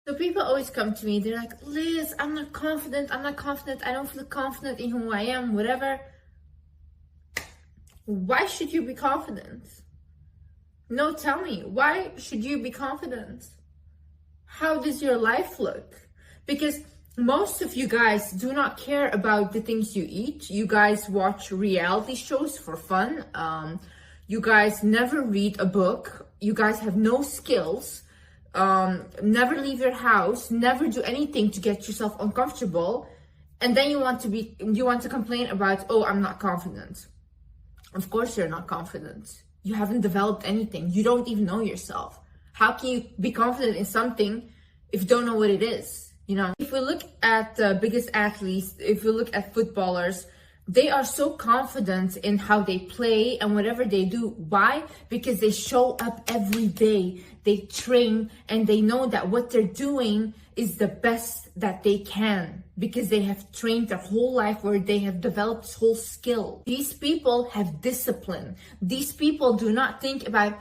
So people always come to me, they're like, Liz, I'm not confident, I don't feel confident in who I am, whatever. Why should you be confident? No, tell me, why should you be confident? How does your life look? Because most of you guys do not care about the things you eat. You guys watch reality shows for fun. You guys never read a book. You guys have no skills. Never leave your house, never do anything to get yourself uncomfortable, and then you want to complain about, oh, I'm not confident. Of course you're not confident. You haven't developed anything. You don't even know yourself. How can you be confident in something if you don't know what it is? You know, if we look at the biggest athletes, if we look at footballers, they are so confident in how they play and whatever they do. Why? Because they show up every day. They train and they know that what they're doing is the best that they can because they have trained their whole life where they have developed this whole skill. These people have discipline. These people do not think about,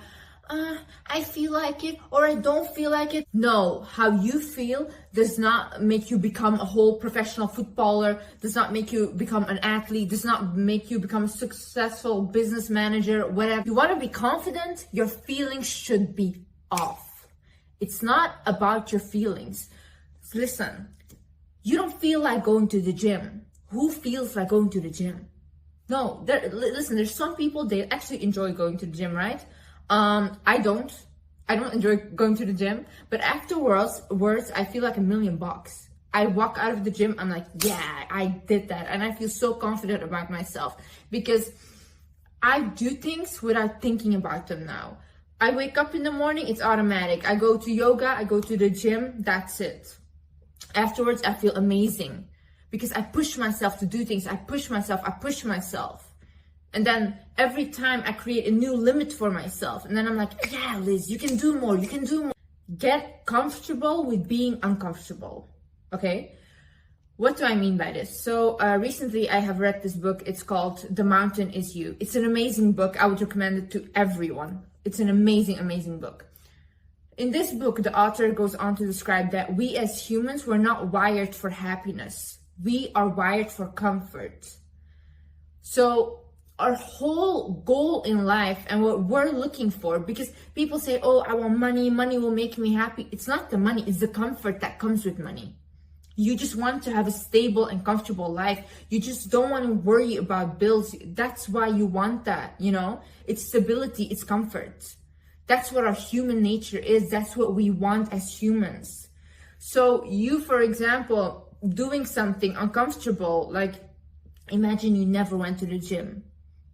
I feel like it or I don't feel like it. No, how you feel does not make you become a whole professional footballer, does not make you become an athlete, does not make you become a successful business manager, whatever. You want to be confident, your feelings should be off. It's not about your feelings. Listen, you don't feel like going to the gym. Who feels like going to the gym? No, listen, there's some people, they actually enjoy going to the gym, right? I don't enjoy going to the gym, but afterwards, I feel like $1,000,000. I walk out of the gym, I'm like, yeah, I did that. And I feel so confident about myself because I do things without thinking about them now. I wake up in the morning, it's automatic. I go to yoga, I go to the gym, that's it. Afterwards, I feel amazing because I push myself to do things. I push myself. And then every time I create a new limit for myself. And then I'm like, yeah, Liz, you can do more. Get comfortable with being uncomfortable. Okay? What do I mean by this? So recently I have read this book. It's called The Mountain Is You. It's an amazing book. I would recommend it to everyone. It's an amazing, amazing book. In this book, the author goes on to describe that we as humans were not wired for happiness. We are wired for comfort. So our whole goal in life and what we're looking for, because people say, oh, I want money will make me happy. It's not the money, it's the comfort that comes with money. You just want to have a stable and comfortable life. You just don't want to worry about bills. That's why you want that, you know? It's stability, it's comfort. That's what our human nature is. That's what we want as humans. So you, for example, doing something uncomfortable, like imagine you never went to the gym.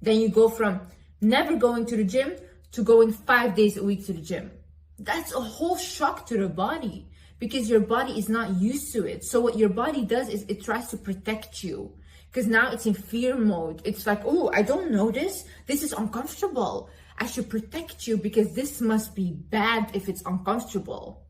Then you go from never going to the gym to going 5 days a week to the gym. That's a whole shock to the body because your body is not used to it. So what your body does is it tries to protect you because now it's in fear mode. It's like, oh, I don't know this. This is uncomfortable. I should protect you because this must be bad if it's uncomfortable.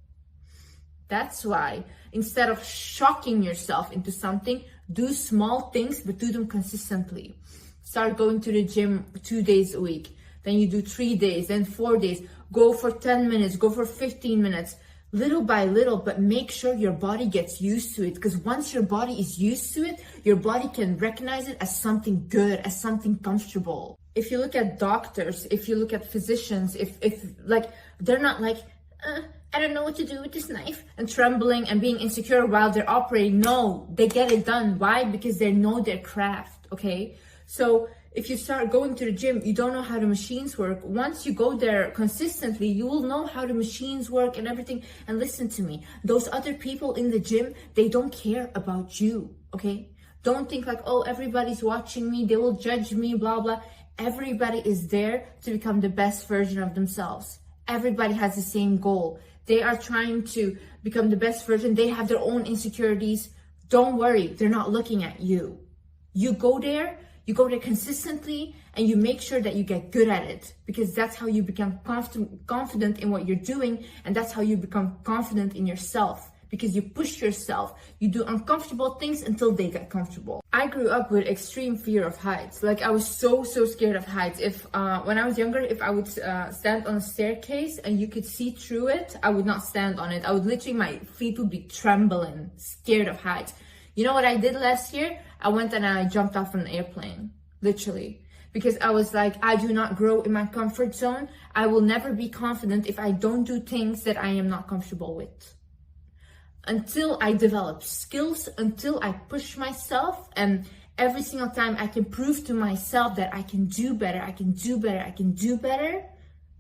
That's why instead of shocking yourself into something, do small things, but do them consistently. Start going to the gym 2 days a week. Then you do 3 days, then 4 days. Go for 10 minutes, go for 15 minutes. Little by little, but make sure your body gets used to it. Because once your body is used to it, your body can recognize it as something good, as something comfortable. If you look at doctors, if you look at physicians, if like, they're not like, I don't know what to do with this knife and trembling and being insecure while they're operating. No, they get it done. Why? Because they know their craft, okay? So if you start going to the gym, you don't know how the machines work. Once you go there consistently, you will know how the machines work and everything. And listen to me, those other people in the gym, they don't care about you, okay? Don't think like, oh, everybody's watching me, they will judge me, blah, blah. Everybody is there to become the best version of themselves. Everybody has the same goal. They are trying to become the best version. They have their own insecurities. Don't worry, they're not looking at you. You go there consistently and you make sure that you get good at it because that's how you become confident in what you're doing and that's how you become confident in yourself because you push yourself. You do uncomfortable things until they get comfortable. I grew up with extreme fear of heights. Like, I was so scared of heights. If when I was younger, if I would stand on a staircase and you could see through it, I would not stand on it. I would literally, my feet would be trembling, scared of heights. You know what I did last year? I went and I jumped off an airplane, literally. Because I was like, I do not grow in my comfort zone. I will never be confident if I don't do things that I am not comfortable with. Until I develop skills, until I push myself, and every single time I can prove to myself that I can do better, I can do better, I can do better.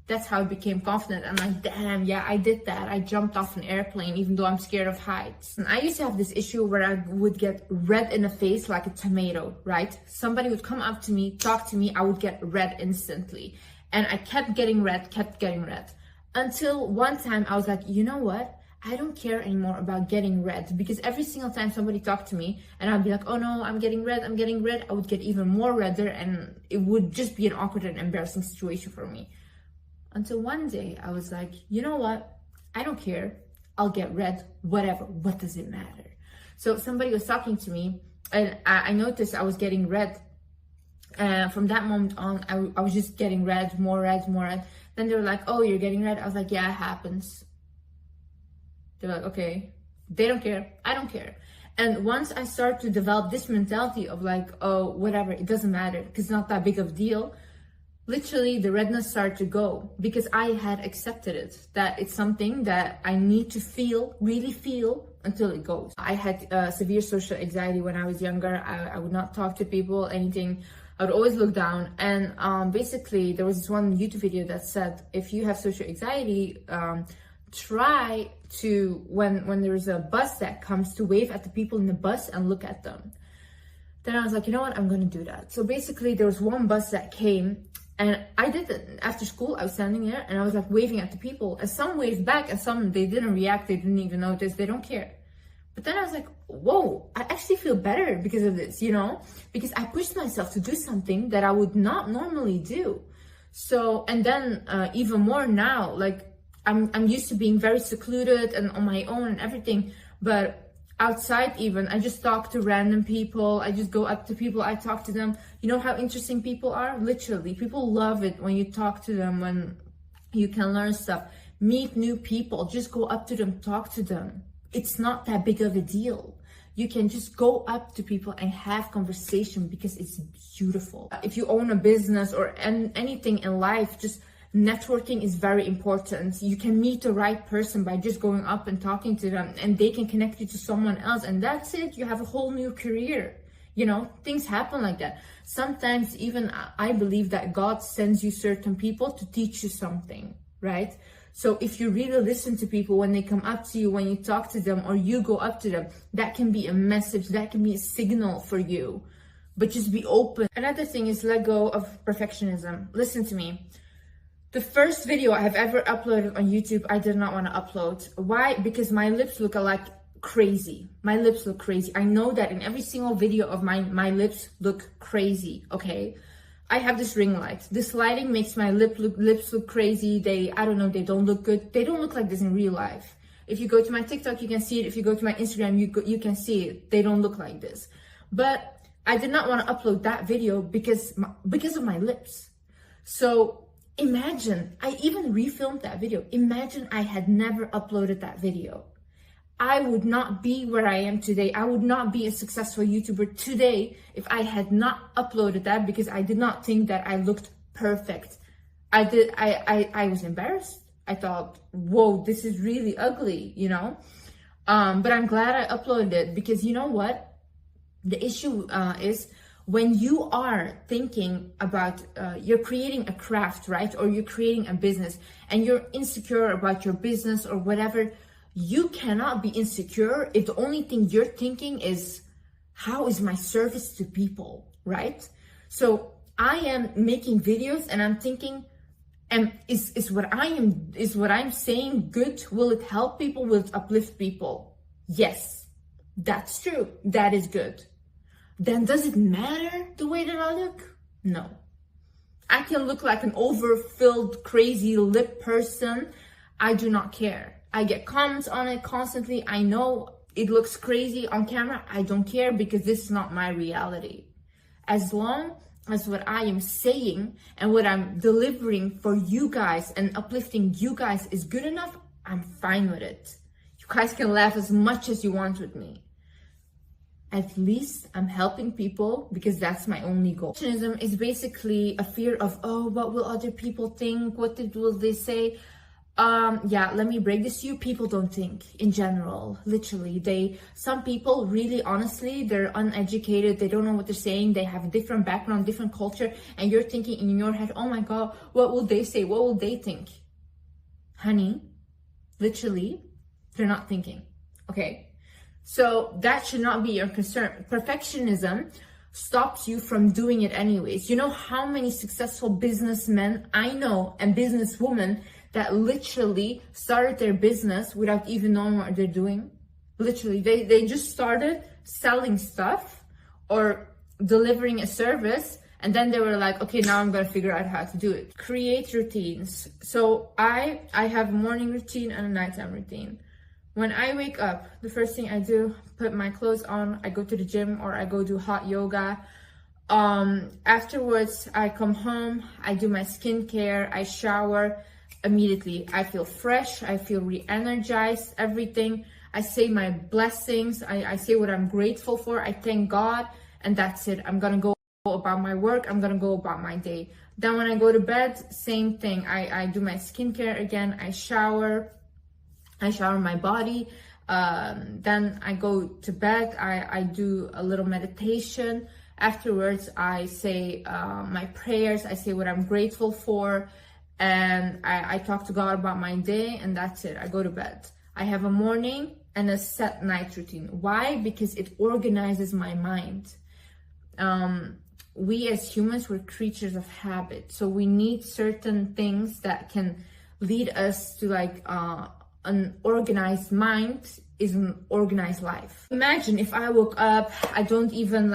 That's how I became confident. I'm like, damn, yeah, I did that. I jumped off an airplane, even though I'm scared of heights. And I used to have this issue where I would get red in the face like a tomato, right? Somebody would come up to me, talk to me, I would get red instantly. And I kept getting red. Until one time I was like, you know what? I don't care anymore about getting red, because every single time somebody talked to me and I'd be like, oh no, I'm getting red, I would get even more redder, and it would just be an awkward and embarrassing situation for me. Until one day I was like, you know what? I don't care. I'll get red, whatever. What does it matter? So somebody was talking to me and I noticed I was getting red. From that moment on, I was just getting red, more red. Then they were like, oh, you're getting red? I was like, yeah, it happens. They're like, okay. They don't care. I don't care. And once I start to develop this mentality of like, oh, whatever, it doesn't matter because it's not that big of a deal. Literally, the redness started to go because I had accepted it, that it's something that I need to feel, really feel, until it goes. I had severe social anxiety when I was younger. I would not talk to people, anything. I would always look down. And basically, there was this one YouTube video that said, if you have social anxiety, try to, when there's a bus that comes, to wave at the people in the bus and look at them. Then I was like, you know what, I'm gonna do that. So basically, there was one bus that came, and I did it after school. I was standing there and I was like waving at the people, and some waved back and some, they didn't react, they didn't even notice, they don't care. But then I was like, whoa, I actually feel better because of this, you know, because I pushed myself to do something that I would not normally do. So, and then even more now, like I'm used to being very secluded and on my own and everything, but outside even, I just talk to random people. I just go up to people, I talk to them. You know how interesting people are? Literally, people love it when you talk to them, when you can learn stuff. Meet new people, just go up to them, talk to them. It's not that big of a deal. You can just go up to people and have conversation because it's beautiful. If you own a business or anything in life, just networking is very important. You can meet the right person by just going up and talking to them, and they can connect you to someone else, and that's it. You have a whole new career. You know, things happen like that. Sometimes even I believe that God sends you certain people to teach you something, right? So if you really listen to people when they come up to you, when you talk to them or you go up to them, that can be a message, that can be a signal for you. But just be open. Another thing is let go of perfectionism. Listen to me. The first video I have ever uploaded on YouTube, I did not want to upload. Why? Because my lips look like crazy. My lips look crazy. I know that in every single video of mine, my lips look crazy, okay? I have this ring light. This lighting makes my lips look crazy. I don't know, they don't look good. They don't look like this in real life. If you go to my TikTok, you can see it. If you go to my Instagram, you can see it. They don't look like this. But I did not want to upload that video because of my lips. So imagine, I even refilmed that video. Imagine I had never uploaded that video. I would not be where I am today. I would not be a successful YouTuber today if I had not uploaded that, because I did not think that I looked perfect. I was embarrassed. I thought, whoa, this is really ugly, you know? But I'm glad I uploaded it, because you know what? The issue is when you are thinking about, you're creating a craft, right? Or you're creating a business and you're insecure about your business or whatever. You cannot be insecure if the only thing you're thinking is, how is my service to people, right? So I am making videos and I'm thinking, is what I'm saying good? Will it help people? Will it uplift people? Yes, that's true. That is good. Then does it matter the way that I look? No. I can look like an overfilled, crazy lip person. I do not care. I get comments on it constantly. I know it looks crazy on camera. I don't care, because this is not my reality. As long as what I am saying and what I'm delivering for you guys and uplifting you guys is good enough, I'm fine with it. You guys can laugh as much as you want with me. At least I'm helping people, because that's my only goal. Perfectionism is basically a fear of, oh, what will other people think? Will they say? Yeah, let me break this to you. People don't think in general, literally. Some people really, honestly, they're uneducated. They don't know what they're saying. They have a different background, different culture. And you're thinking in your head, oh my God, what will they say? What will they think? Honey, literally, they're not thinking, okay? So that should not be your concern. Perfectionism stops you from doing it anyways. You know how many successful businessmen I know and businesswomen that literally started their business without even knowing what they're doing? Literally, they just started selling stuff or delivering a service, and then they were like, okay, now I'm gonna figure out how to do it. Create routines. So I have a morning routine and a nighttime routine. When I wake up, the first thing I do, put my clothes on, I go to the gym or I go do hot yoga. Afterwards, I come home, I do my skincare, I shower. Immediately, I feel fresh, I feel re-energized, everything. I say my blessings, I say what I'm grateful for, I thank God, and that's it. I'm gonna go about my work, I'm gonna go about my day. Then when I go to bed, same thing. I do my skincare again, I shower my body, then I go to bed, I do a little meditation. Afterwards, I say my prayers, I say what I'm grateful for, and I talk to God about my day, and that's it. I go to bed. I have a morning and a set night routine. Why? Because it organizes my mind. We as humans, we're creatures of habit, so we need certain things that can lead us to like an organized mind is an organized life. Imagine if I woke up, I don't even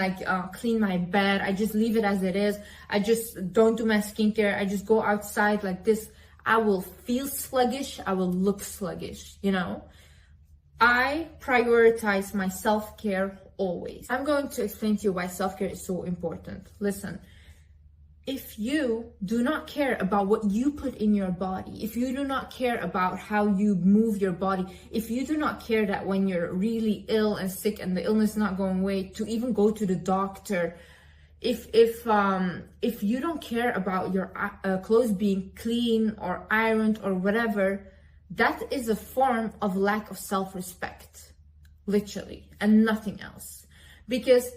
clean my bed, I just leave it as it is, I just don't do my skincare, I just go outside like this. I will feel sluggish, I will look sluggish, you know? I prioritize my self-care always. I'm going to explain to you why self-care is so important. Listen, if you do not care about what you put in your body, if you do not care about how you move your body, if you do not care that when you're really ill and sick and the illness is not going away, to even go to the doctor, if you don't care about your clothes being clean or ironed or whatever, that is a form of lack of self-respect, literally, and nothing else. Because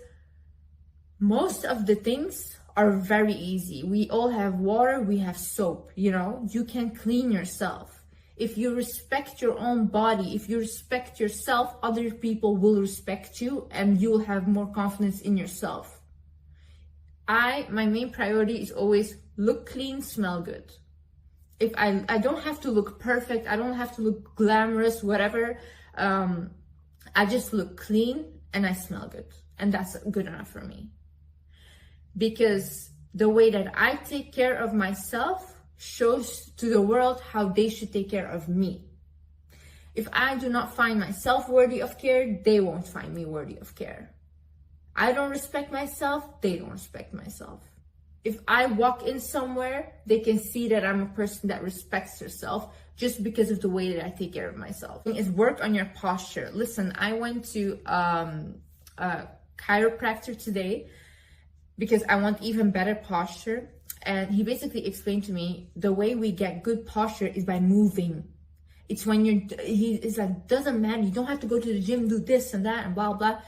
most of the things are very easy. We all have water, we have soap, you know, you can clean yourself. If you respect your own body, if you respect yourself, other people will respect you and you will have more confidence in yourself. My main priority is always look clean, smell good. If I don't have to look perfect, I don't have to look glamorous, whatever. I just look clean and I smell good. And that's good enough for me. Because the way that I take care of myself shows to the world how they should take care of me. If I do not find myself worthy of care, they won't find me worthy of care. I don't respect myself, they don't respect myself. If I walk in somewhere, they can see that I'm a person that respects herself just because of the way that I take care of myself. Is work on your posture. Listen, I went to a chiropractor today because I want even better posture. And he basically explained to me the way we get good posture is by moving. It's when he's like, doesn't matter, you don't have to go to the gym, do this and that and blah, blah.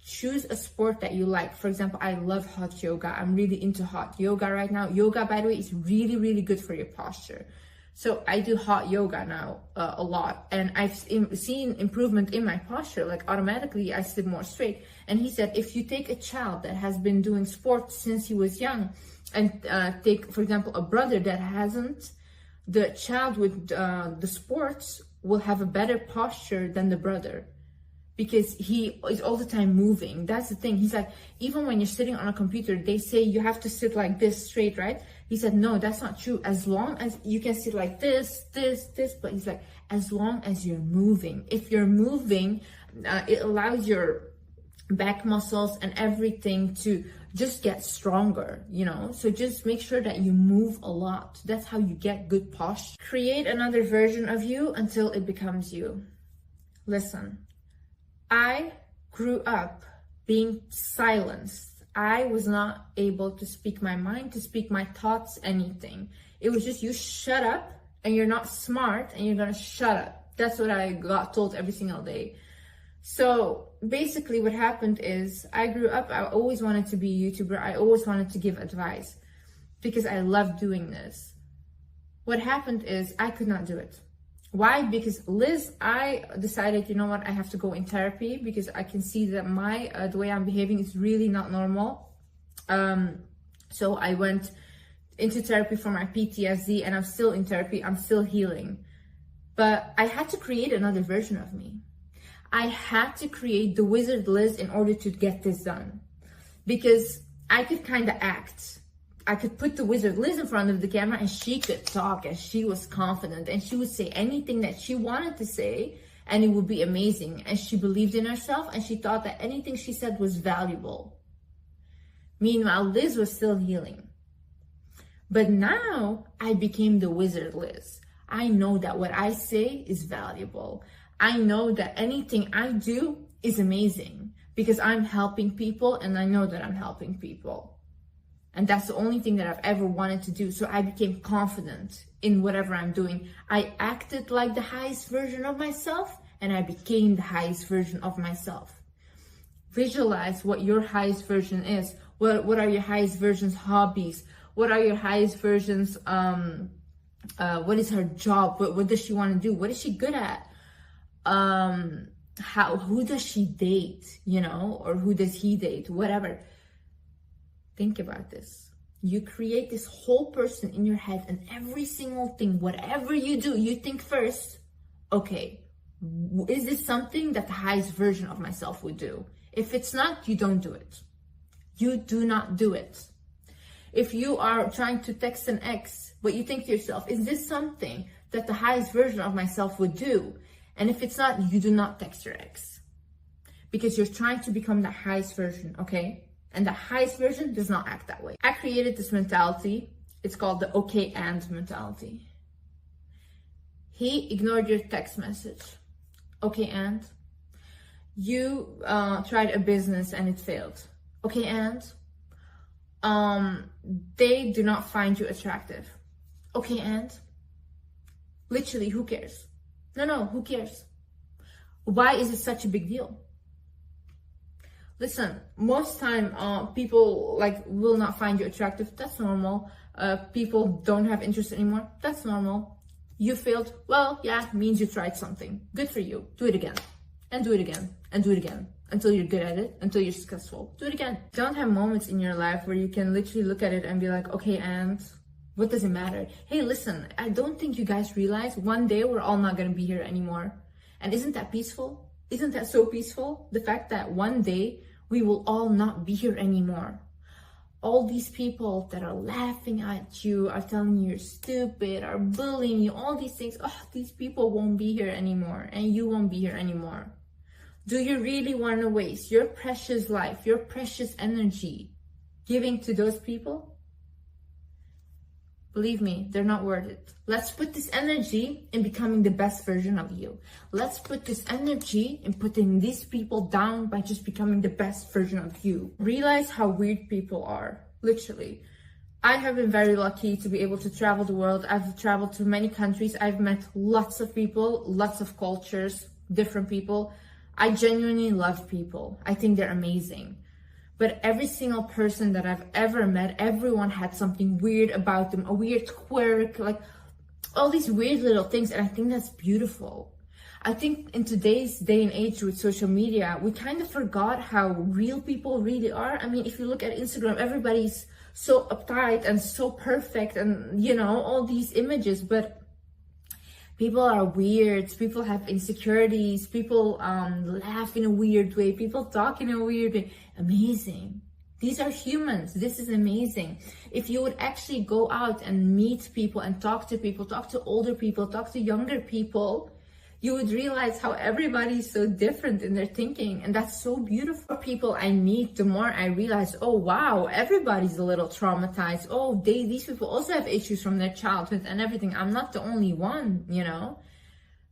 Choose a sport that you like. For example, I love hot yoga. I'm really into hot yoga right now. Yoga, by the way, is really, really good for your posture. So I do hot yoga now a lot, and I've seen improvement in my posture. Like automatically I sit more straight. And he said, if you take a child that has been doing sports since he was young and take, for example, a brother that hasn't, the child with the sports will have a better posture than the brother. because he is all the time moving. That's the thing. He's like, even when you're sitting on a computer, they say you have to sit like this straight, right? He said, no, that's not true. As long as you can sit like this, but he's like, as long as you're moving. If you're moving, it allows your back muscles and everything to just get stronger, you know? So just make sure that you move a lot. That's how you get good posture. Create another version of you until it becomes you. Listen, I grew up being silenced. I was not able to speak my mind, to speak my thoughts, anything. It was just, you shut up and you're not smart and you're gonna shut up. That's what I got told every single day. So basically what happened is I grew up, I always wanted to be a YouTuber. I always wanted to give advice because I love doing this. What happened is I could not do it. Why? Because Liz, I decided, you know what, I have to go in therapy because I can see that the way I'm behaving is really not normal. So I went into therapy for my PTSD and I'm still in therapy. I'm still healing. But I had to create another version of me. I had to create the wizard Liz in order to get this done. Because I could kind of act. I could put the wizard Liz in front of the camera and she could talk and she was confident and she would say anything that she wanted to say and it would be amazing. And she believed in herself and she thought that anything she said was valuable. Meanwhile, Liz was still healing. But now I became the wizard Liz. I know that what I say is valuable. I know that anything I do is amazing because I'm helping people and I know that I'm helping people. And that's the only thing that I've ever wanted to do. So I became confident in whatever I'm doing. I acted like the highest version of myself and I became the highest version of myself. Visualize what your highest version is. What are your highest version's hobbies? What are your highest version's, what is her job? What does she want to do? What is she good at? Who does she date, you know, or who does he date, whatever. Think about this. You create this whole person in your head and every single thing, whatever you do, you think first, okay, is this something that the highest version of myself would do? If it's not, you don't do it. You do not do it. If you are trying to text an ex, but you think to yourself, is this something that the highest version of myself would do? And if it's not, you do not text your ex because you're trying to become the highest version, okay? And the highest version does not act that way. I created this mentality. It's called the okay and mentality. He ignored your text message. Okay, and you tried a business and it failed. Okay, and they do not find you attractive. Okay, and literally, who cares? No, who cares? Why is it such a big deal? Listen, most time people will not find you attractive. That's normal. People don't have interest anymore. That's normal. You failed. Well, yeah, means you tried something. Good for you. Do it again. And do it again. And do it again. Until you're good at it. Until you're successful. Do it again. Don't have moments in your life where you can literally look at it and be like, okay, and what does it matter? Hey, listen, I don't think you guys realize one day we're all not going to be here anymore. And isn't that peaceful? Isn't that so peaceful? The fact that one day we will all not be here anymore. All these people that are laughing at you, are telling you you're stupid, are bullying you, all these things, these people won't be here anymore and you won't be here anymore. Do you really want to waste your precious life, your precious energy giving to those people? Believe me, they're not worth it. Let's put this energy in becoming the best version of you. Let's put this energy in putting these people down by just becoming the best version of you. Realize how weird people are, literally. I have been very lucky to be able to travel the world. I've traveled to many countries. I've met lots of people, lots of cultures, different people. I genuinely love people. I think they're amazing. But every single person that I've ever met, everyone had something weird about them, a weird quirk, like all these weird little things. And I think that's beautiful. I think in today's day and age with social media, we kind of forgot how real people really are. I mean, if you look at Instagram, everybody's so uptight and so perfect and, you know, all these images. But People are weird, people have insecurities, people laugh in a weird way, people talk in a weird way. Amazing. These are humans. This is amazing. If you would actually go out and meet people and talk to people, talk to older people, talk to younger people, you would realize how everybody is so different in their thinking. And that's so beautiful. The more people I meet, the more I realize, oh wow, everybody's a little traumatized. Oh, these people also have issues from their childhood and everything. I'm not the only one, you know?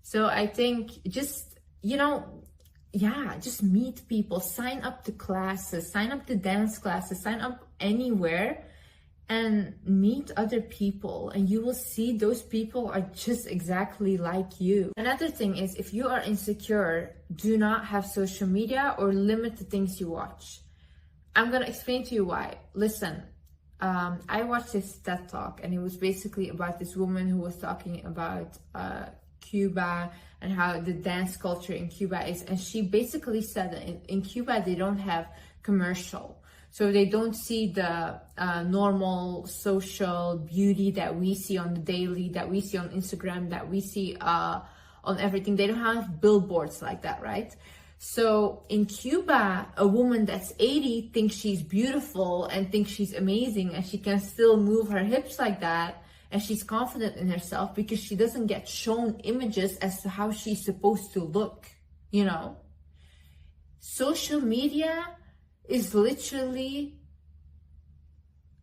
So I think just, you know, yeah, just meet people, sign up to classes, sign up to dance classes, sign up anywhere and meet other people, and you will see those people are just exactly like you. Another thing is, if you are insecure, do not have social media or limit the things you watch. I'm gonna explain to you why. Listen, I watched this TED Talk, and it was basically about this woman who was talking about Cuba and how the dance culture in Cuba is, and she basically said that in Cuba they don't have commercial, so they don't see the normal social beauty that we see on the daily, that we see on Instagram, that we see on everything. They don't have billboards like that, right? So in Cuba, a woman that's 80 thinks she's beautiful and thinks she's amazing, and she can still move her hips like that, and she's confident in herself because she doesn't get shown images as to how she's supposed to look, you know? Social media is literally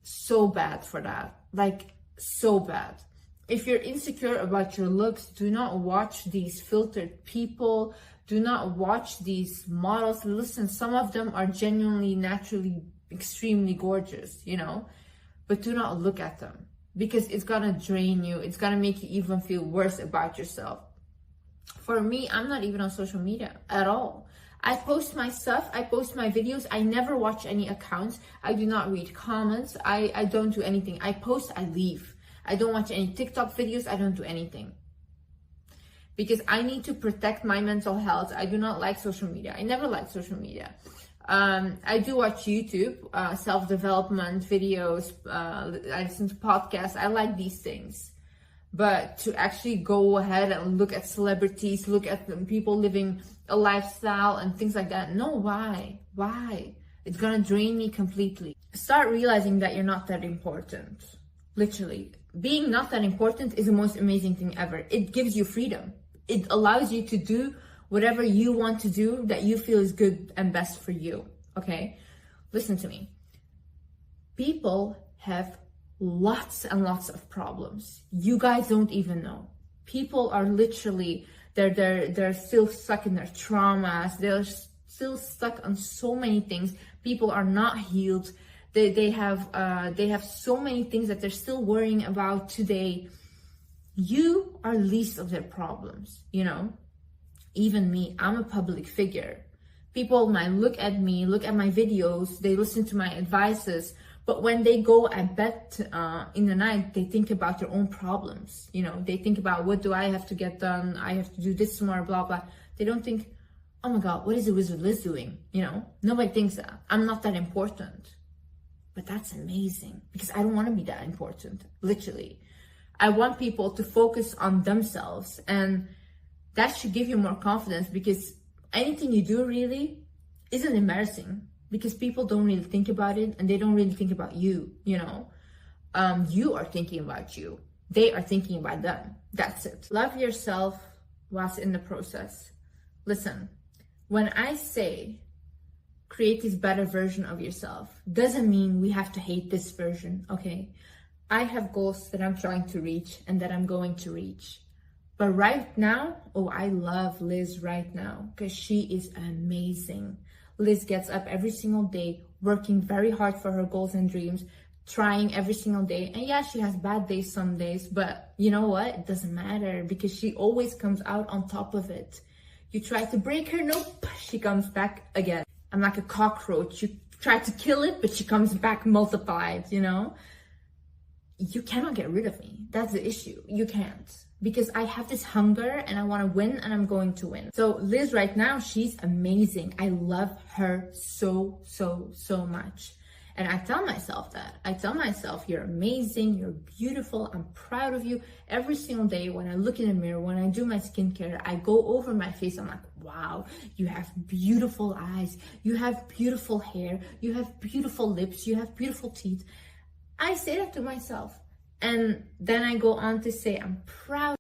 so bad for that, like so bad. If you're insecure about your looks, do not watch these filtered people, do not watch these models. Listen, some of them are genuinely, naturally, extremely gorgeous, you know, but do not look at them, because it's gonna drain you. It's gonna make you even feel worse about yourself. For me, I'm not even on social media at all. I post my stuff, I post my videos, I never watch any accounts, I do not read comments, I don't do anything. I post, I leave. I don't watch any TikTok videos, I don't do anything. Because I need to protect my mental health. I do not like social media. I never liked social media. I do watch YouTube, self-development videos, I listen to podcasts, I like these things. But to actually go ahead and look at celebrities, look at people living a lifestyle and things like that, no, why? Why? It's gonna drain me completely. Start realizing that you're not that important. Literally. Being not that important is the most amazing thing ever. It gives you freedom. It allows you to do whatever you want to do that you feel is good and best for you, okay? Listen to me. People have lots and lots of problems. You guys don't even know. People are literally, they're still stuck in their traumas. They're still stuck on so many things. People are not healed. They have so many things that they're still worrying about today. You are least of their problems, you know? Even me, I'm a public figure. People might look at me, look at my videos, they listen to my advices, but when they go at bed in the night, they think about their own problems. You know, they think about, what do I have to get done? I have to do this tomorrow, blah, blah. They don't think, oh my God, what is the Wizard Liz doing? You know, nobody thinks that. I'm not that important. But that's amazing, because I don't want to be that important, literally. I want people to focus on themselves, and that should give you more confidence, because anything you do really isn't embarrassing, because people don't really think about it, and they don't really think about you, you know? You are thinking about you. They are thinking about them. That's it. Love yourself whilst in the process. Listen, when I say create this better version of yourself, doesn't mean we have to hate this version, okay? I have goals that I'm trying to reach and that I'm going to reach. But right now, oh, I love Liz right now, because she is amazing. Liz gets up every single day, working very hard for her goals and dreams, trying every single day. And yeah, she has bad days some days, but you know what? It doesn't matter, because she always comes out on top of it. You try to break her, nope, she comes back again. I'm like a cockroach. You try to kill it, but she comes back multiplied, you know? You cannot get rid of me. That's the issue. You can't. Because I have this hunger and I want to win, and I'm going to win. So Liz right now, she's amazing. I love her so, so, so much. And I tell myself that. I tell myself, you're amazing, you're beautiful, I'm proud of you. Every single day when I look in the mirror, when I do my skincare, I go over my face, I'm like, wow, you have beautiful eyes, you have beautiful hair, you have beautiful lips, you have beautiful teeth. I say that to myself. And then I go on to say, I'm proud